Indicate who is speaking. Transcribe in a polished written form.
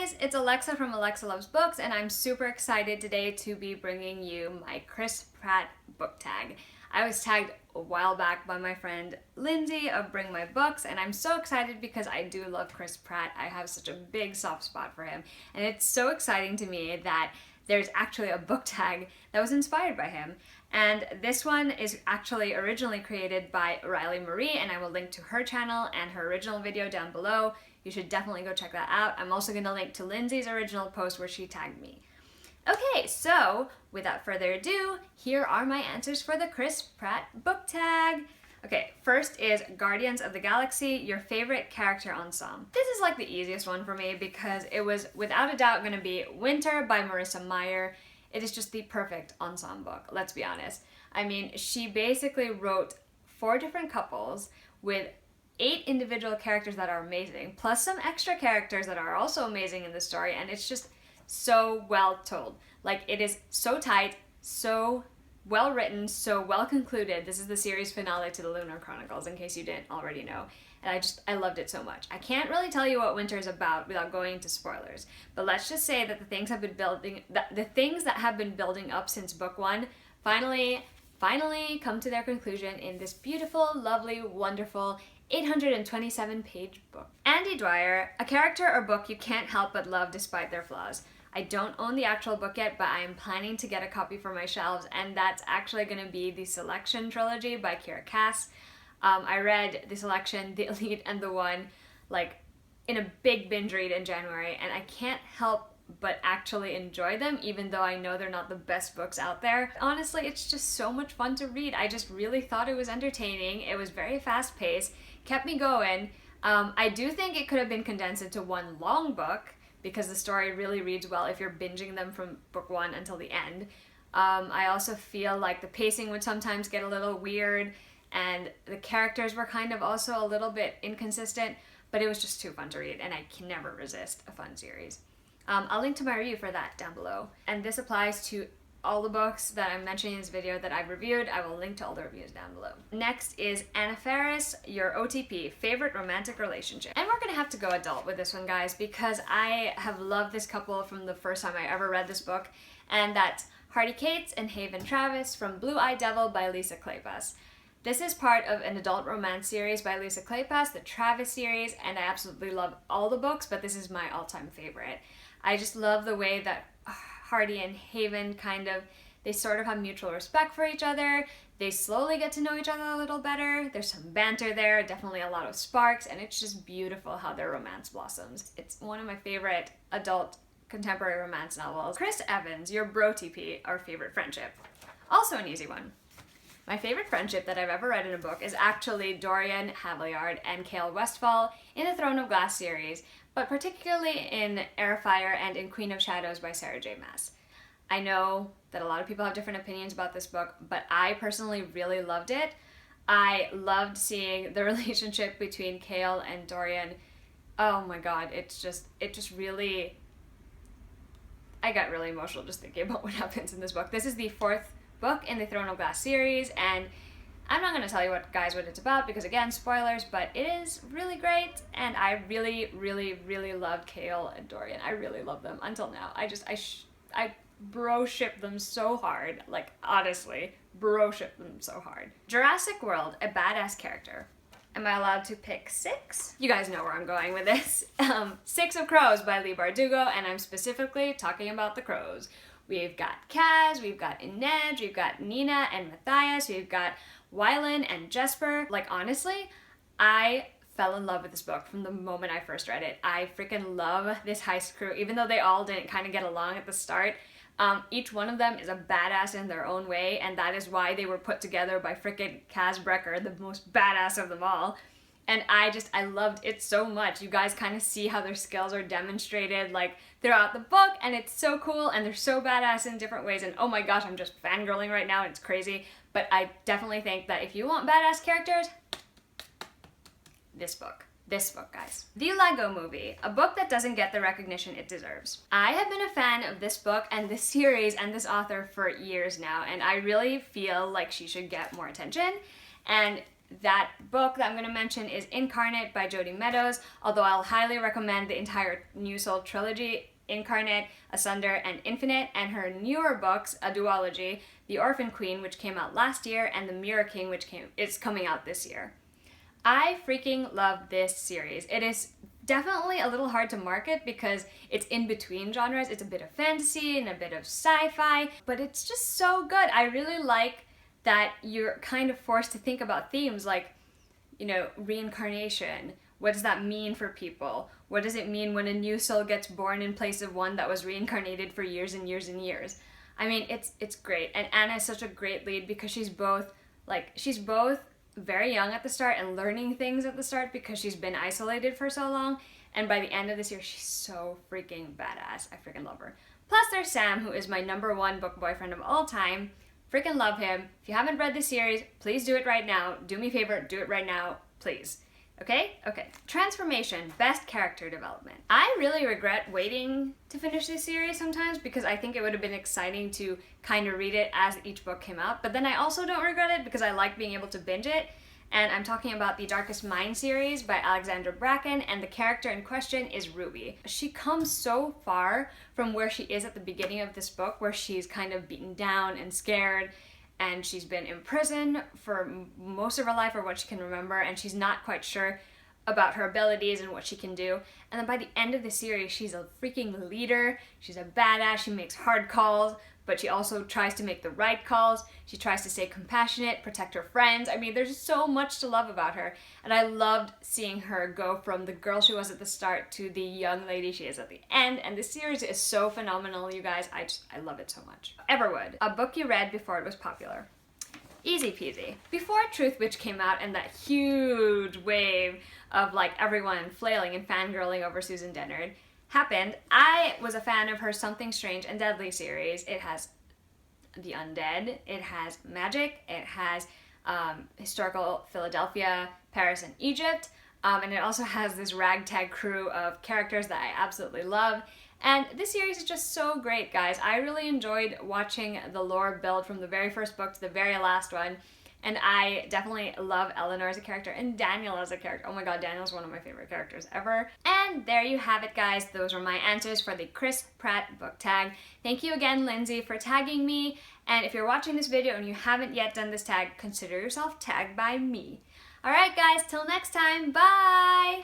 Speaker 1: guys, it's Alexa from Alexa Loves Books, and I'm super excited today to be bringing you my Chris Pratt book tag. I was tagged a while back by my friend Lindsey of Bring My Books, and I'm so excited because I do love Chris Pratt. I have such a big soft spot for him, and it's so exciting to me that there's actually a book tag that was inspired by him. And this one is actually originally created by Riley Marie, and I will link to her channel and her original video down below. You should definitely go check that out. I'm also going to link to Lindsey's original post where she tagged me. Okay, so without further ado, here are my answers for the Chris Pratt book tag. Okay, first is Guardians of the Galaxy, your favorite character ensemble. This is like the easiest one for me because it was without a doubt going to be Winter by Marissa Meyer. It is just the perfect ensemble book, let's be honest. I mean, she basically wrote 4 different couples with 8 individual characters that are amazing, plus some extra characters that are also amazing in the story, and it's just so well told. Like, it is so tight, so well written, so well concluded. This is the series finale to the Lunar Chronicles, in case you didn't already know. And I loved it so much. I can't really tell you what Winter is about without going into spoilers, but let's just say that the things that have been building up since book 1 finally come to their conclusion in this beautiful, lovely, wonderful 827-page book. Andy Dwyer, a character or book you can't help but love despite their flaws. I don't own the actual book yet, but I am planning to get a copy for my shelves, and that's actually going to be the Selection trilogy by Kiera Cass. I read the Selection, the Elite, and the One like in a big binge read in January, and I can't help but actually enjoy them, even though I know they're not the best books out there. Honestly, it's just so much fun to read. I just really thought it was entertaining. It was very fast-paced, kept me going. I do think it could have been condensed into one long book, because the story really reads well if you're binging them from book 1 until the end. I also feel like the pacing would sometimes get a little weird, and the characters were kind of also a little bit inconsistent, but it was just too fun to read, and I can never resist a fun series. I'll link to my review for that down below. And this applies to all the books that I'm mentioning in this video that I've reviewed. I will link to all the reviews down below. Next is Faris, your OTP, favorite romantic relationship. And we're gonna have to go adult with this one, guys, because I have loved this couple from the first time I ever read this book, and that's Hardy Cates and Haven Travis from Blue-Eyed Devil by Lisa Kleypas. This is part of an adult romance series by Lisa Kleypas, the Travis series, and I absolutely love all the books, but this is my all-time favorite. I just love the way that Hardy and Haven they sort of have mutual respect for each other. They slowly get to know each other a little better. There's some banter there, definitely a lot of sparks, and it's just beautiful how their romance blossoms. It's one of my favorite adult contemporary romance novels. Chris Evans, your BrOTP, our favorite friendship. Also an easy one. My favorite friendship that I've ever read in a book is actually Dorian and Kale Westfall in the Throne of Glass series, but particularly in Airfire and in Queen of Shadows by Sarah J. Maas. I know that a lot of people have different opinions about this book, but I personally really loved it. I loved seeing the relationship between Kale and Dorian. Oh my god, it just really... I got really emotional just thinking about what happens in this book. This is the 4th book in the Throne of Glass series, and I'm not going to tell you what it's about because, again, spoilers, but it is really great, and I really, really, really loved Kale and Dorian. I really love them until now. I bro-ship them so hard. Like, honestly, bro-ship them so hard. Jurassic World, a badass character. Am I allowed to pick 6? You guys know where I'm going with this. 6 of Crows by Leigh Bardugo, and I'm specifically talking about the crows. We've got Kaz, we've got Inej, we've got Nina and Matthias, we've got Wylan and Jesper. Like, honestly, I fell in love with this book from the moment I first read it. I freaking love this heist crew, even though they all didn't kind of get along at the start. Each one of them is a badass in their own way, and that is why they were put together by frickin' Kaz Brekker, the most badass of them all. And I loved it so much. You guys kind of see how their skills are demonstrated like throughout the book, and it's so cool, and they're so badass in different ways, and oh my gosh, I'm just fangirling right now, and it's crazy. But I definitely think that if you want badass characters, this book, guys. The Lego Movie, a book that doesn't get the recognition it deserves. I have been a fan of this book and this series and this author for years now, and I really feel like she should get more attention. And that book that I'm going to mention is Incarnate by Jodi Meadows, although I'll highly recommend the entire New Soul trilogy, Incarnate, Asunder, and Infinite, and her newer books, a duology, The Orphan Queen, which came out last year, and The Mirror King, which is coming out this year. I freaking love this series. It is definitely a little hard to market because it's in between genres. It's a bit of fantasy and a bit of sci-fi, but it's just so good. I really like that you're kind of forced to think about themes like, you know, reincarnation. What does that mean for people? What does it mean when a new soul gets born in place of one that was reincarnated for years and years and years? I mean, it's great. And Anna is such a great lead because she's both very young at the start and learning things at the start because she's been isolated for so long. And by the end of this year, she's so freaking badass. I freaking love her. Plus there's Sam, who is my #1 book boyfriend of all time. Freaking love him. If you haven't read this series, please do it right now. Do me a favor, do it right now, please. Okay? Okay. Transformation, best character development. I really regret waiting to finish this series sometimes because I think it would have been exciting to kind of read it as each book came out, but then I also don't regret it because I like being able to binge it. And I'm talking about the Darkest Mind series by Alexandra Bracken, and the character in question is Ruby. She comes so far from where she is at the beginning of this book, where she's kind of beaten down and scared, and she's been in prison for most of her life, or what she can remember, and she's not quite sure about her abilities and what she can do. And then by the end of the series, she's a freaking leader, she's a badass, she makes hard calls, but she also tries to make the right calls. She tries to stay compassionate, protect her friends. I mean, there's so much to love about her. And I loved seeing her go from the girl she was at the start to the young lady she is at the end. And the series is so phenomenal, you guys. I love it so much. Everwood, a book you read before it was popular. Easy peasy. Before Truth Witch came out and that huge wave of like everyone flailing and fangirling over Susan Dennard happened, I was a fan of her Something Strange and Deadly series. It has the undead, it has magic, it has historical Philadelphia, Paris, and Egypt, and it also has this ragtag crew of characters that I absolutely love. And this series is just so great, guys. I really enjoyed watching the lore build from the very first book to the very last one. And I definitely love Eleanor as a character and Daniel as a character. Oh my god, Daniel's one of my favorite characters ever. And there you have it, guys. Those were my answers for the Chris Pratt Book Tag. Thank you again, Lindsey, for tagging me. And if you're watching this video and you haven't yet done this tag, consider yourself tagged by me. Alright, guys, till next time, bye!